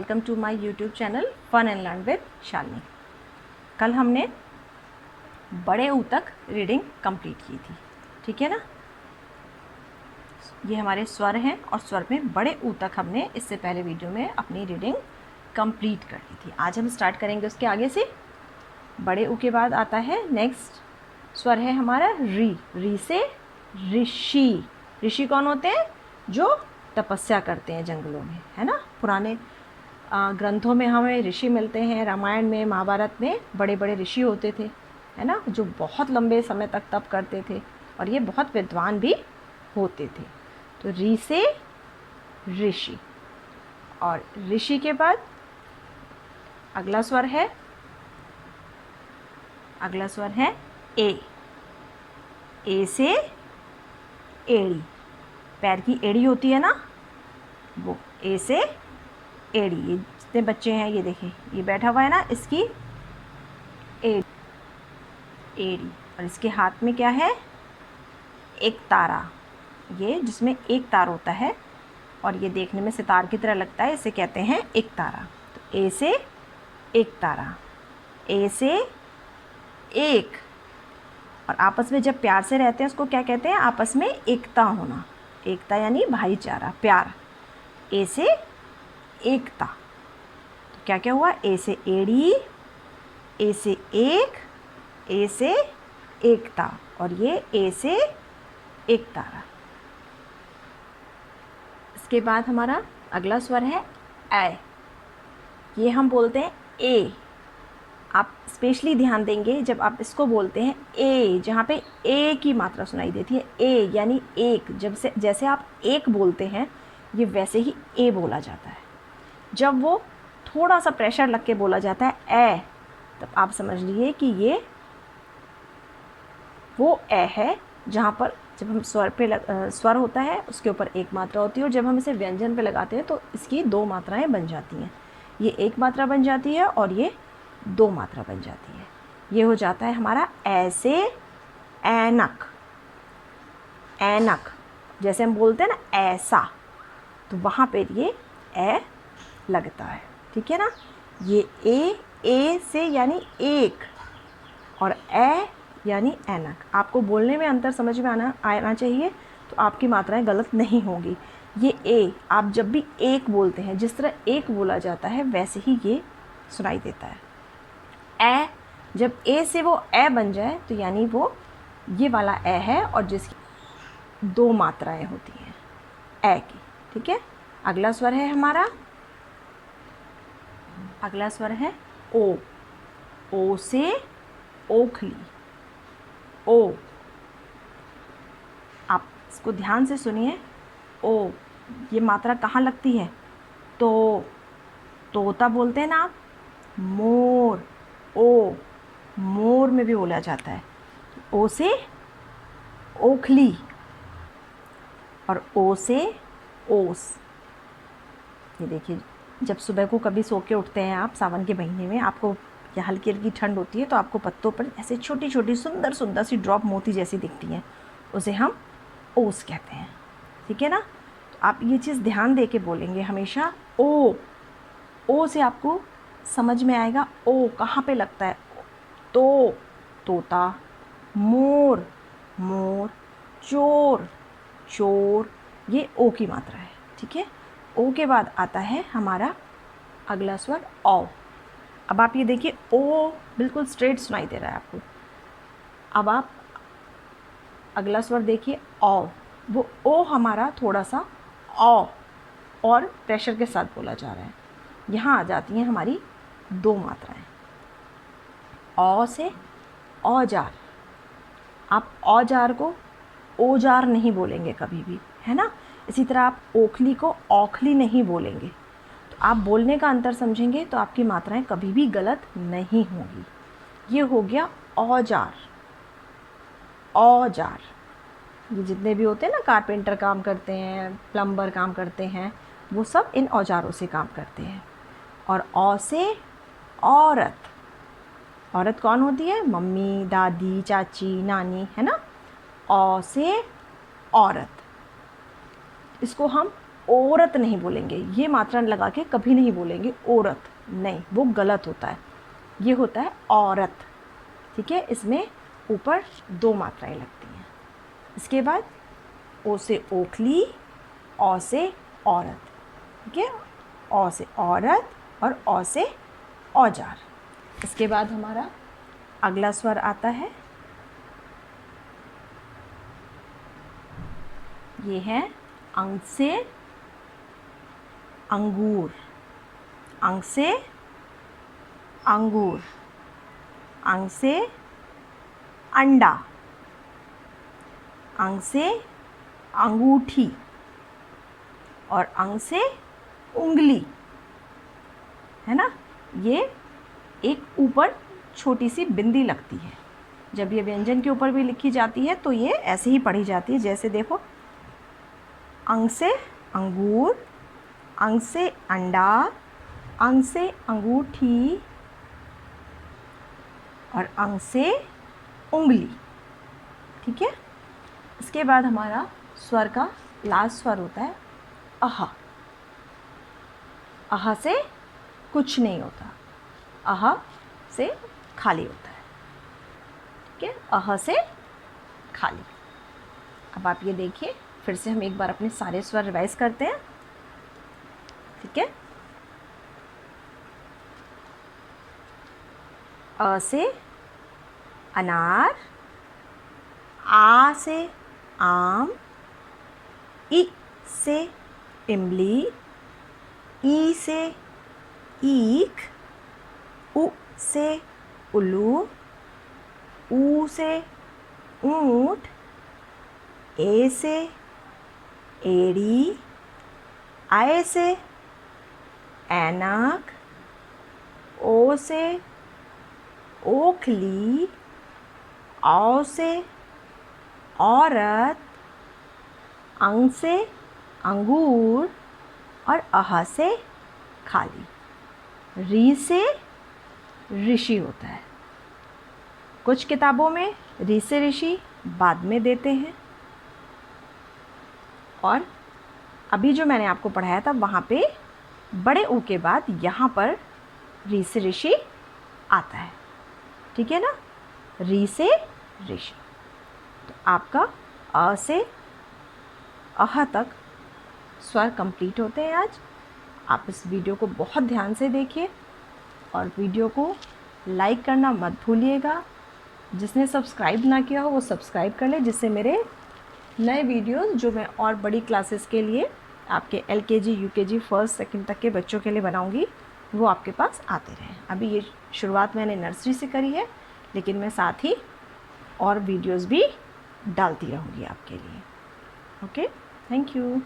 Welcome to my YouTube channel fun and learn with Shalini. कल हमने बड़े ऊ तक रीडिंग कंप्लीट की थी, ठीक है ना। ये हमारे स्वर हैं और स्वर में बड़े ऊ तक हमने इससे पहले वीडियो में अपनी रीडिंग कंप्लीट कर ली थी। आज हम स्टार्ट करेंगे उसके आगे से। बड़े ऊ के बाद आता है नेक्स्ट स्वर है हमारा री। री से ऋषि। ऋषि कौन होते हैं? जो तपस्या करते हैं जंगलों में, है ना। पुराने ग्रंथों में हमें ऋषि मिलते हैं। रामायण में, महाभारत में बड़े बड़े ऋषि होते थे, है ना, जो बहुत लंबे समय तक तप करते थे और ये बहुत विद्वान भी होते थे। तो री से ऋषि, और ऋषि के बाद अगला स्वर है ए। ए से एड़ी। पैर की एड़ी होती है ना, वो ए से एड़ी। ये जितने बच्चे हैं ये देखें, ये बैठा हुआ है ना, इसकी एड़ी। और इसके हाथ में क्या है? एक तारा। ये जिसमें एक तार होता है और ये देखने में सितार की तरह लगता है, इसे कहते हैं एक तारा। तो ए से एक तारा, ए से एक। और आपस में जब प्यार से रहते हैं उसको क्या कहते हैं? आपस में एकता होना। एकता यानी भाईचारा, प्यार। ए से एकता। तो क्या क्या हुआ? ए से एड़ी, ए से एक, ए से एकता, और ये ए से एक तारा। इसके बाद हमारा अगला स्वर है ए। ये हम बोलते हैं ए। आप स्पेशली ध्यान देंगे जब आप इसको बोलते हैं ए, जहाँ पे ए की मात्रा सुनाई देती है। ए यानी एक। जैसे आप एक बोलते हैं, ये वैसे ही ए बोला जाता है। जब वो थोड़ा सा प्रेशर लग के बोला जाता है ए, तब आप समझ लीजिए कि ये वो ए है जहाँ पर जब हम स्वर होता है उसके ऊपर एक मात्रा होती है, और जब हम इसे व्यंजन पे लगाते हैं तो इसकी दो मात्राएं बन जाती हैं। ये एक मात्रा बन जाती है और ये दो मात्रा बन जाती है। ये हो जाता है हमारा ऐसे ऐनक। ऐनक जैसे हम बोलते हैं ना ऐसा, तो वहाँ पे ये ए लगता है, ठीक है ना। ये ए से यानी एक, और ए यानी ऐनक। आपको बोलने में अंतर समझ में आना चाहिए, तो आपकी मात्राएं गलत नहीं होंगी। ये ए, आप जब भी एक बोलते हैं, जिस तरह एक बोला जाता है वैसे ही ये सुनाई देता है। ए, जब ए से वो ए बन जाए तो यानी वो ये वाला ए है, और जिसकी दो मात्राएं होती हैं ए की, ठीक है। अगला स्वर है हमारा, अगला स्वर है ओ। ओ से ओखली। ओ, आप इसको ध्यान से सुनिए। ओ, ये मात्रा कहाँ लगती है? तो तोता बोलते हैं ना आप, मोर। ओ, मोर में भी बोला जाता है। ओ से ओखली, और ओ से ओस। ये देखिए, जब सुबह को कभी सो के उठते हैं आप सावन के महीने में, आपको या हल्की हल्की ठंड होती है, तो आपको पत्तों पर ऐसे छोटी छोटी सुंदर सुंदर सी ड्रॉप मोती जैसी दिखती हैं, उसे हम ओस कहते हैं, ठीक है ना। तो आप ये चीज़ ध्यान दे के बोलेंगे हमेशा। ओ से आपको समझ में आएगा ओ कहाँ पे लगता है। तो तोता, मोर, मोर, चोर, चोर, ये ओ की मात्रा है, ठीक है। ओ के बाद आता है हमारा अगला स्वर औ। अब आप ये देखिए, ओ बिल्कुल स्ट्रेट सुनाई दे रहा है आपको। अब आप अगला स्वर देखिए औ। वो ओ हमारा थोड़ा सा औ और प्रेशर के साथ बोला जा रहा है। यहाँ आ जाती हैं हमारी दो मात्राएं। औ से औजार। आप औजार को औजार नहीं बोलेंगे कभी भी, है ना। इसी तरह आप ओखली को औखली नहीं बोलेंगे। तो आप बोलने का अंतर समझेंगे तो आपकी मात्राएं कभी भी गलत नहीं होंगी। ये हो गया औजार। औजार, ये जितने भी होते हैं ना, कारपेंटर काम करते हैं, प्लम्बर काम करते हैं, वो सब इन औजारों से काम करते हैं। और औ से औरत। औरत कौन होती है? मम्मी, दादी, चाची, नानी, है ना। औ से औरत। इसको हम औरत नहीं बोलेंगे, ये मात्रा लगा के कभी नहीं बोलेंगे औरत, नहीं, वो गलत होता है। ये होता है औरत, ठीक है। इसमें ऊपर 2 मात्राएं लगती हैं। इसके बाद ओ से ओखली, औ से औरत, ठीक है। औ से औरत और औ से औजार। इसके बाद हमारा अगला स्वर आता है, ये है अंग से अंगूर, अंग से अंगूर, अंग से अंडा, अंग से अंगूठी और अंग से उंगली, है ना। ये एक ऊपर छोटी सी बिंदी लगती है। जब ये व्यंजन के ऊपर भी लिखी जाती है तो ये ऐसे ही पढ़ी जाती है, जैसे देखो, अंग से अंगूर, अंग से अंडा, अंग से अंगूठी और अंग से उंगली, ठीक है। इसके बाद हमारा स्वर का लास्ट स्वर होता है अह। अह से कुछ नहीं होता, अह से खाली होता है, ठीक है। अह से खाली। अब आप ये देखिए, फिर से हम एक बार अपने सारे स्वर रिवाइज करते हैं, ठीक है। अ से अनार, आ से आम, इ से इमली, ई से ईख, उ से उल्लू, ऊ से ऊंट, ए से एड़ी, आय से ऐनक, ओ से ओखली, औ से औरत, अंग से अंगूर और अह से खाली। री से ऋषि होता है। कुछ किताबों में री से ऋषि बाद में देते हैं, और अभी जो मैंने आपको पढ़ाया था वहाँ पे बड़े ऊ के बाद यहाँ पर री से ऋषि आता है, ठीक है ना। री से ऋषि। तो आपका अ से अह तक स्वर कंप्लीट होते हैं आज। आप इस वीडियो को बहुत ध्यान से देखिए और वीडियो को लाइक करना मत भूलिएगा। जिसने सब्सक्राइब ना किया हो वो सब्सक्राइब कर ले, जिससे मेरे नए वीडियोस जो मैं और बड़ी क्लासेस के लिए आपके LKG UKG फर्स्ट सेकंड तक के बच्चों के लिए बनाऊंगी वो आपके पास आते रहें। अभी ये शुरुआत मैंने नर्सरी से करी है, लेकिन मैं साथ ही और वीडियोस भी डालती रहूँगी आपके लिए। Okay, thank you.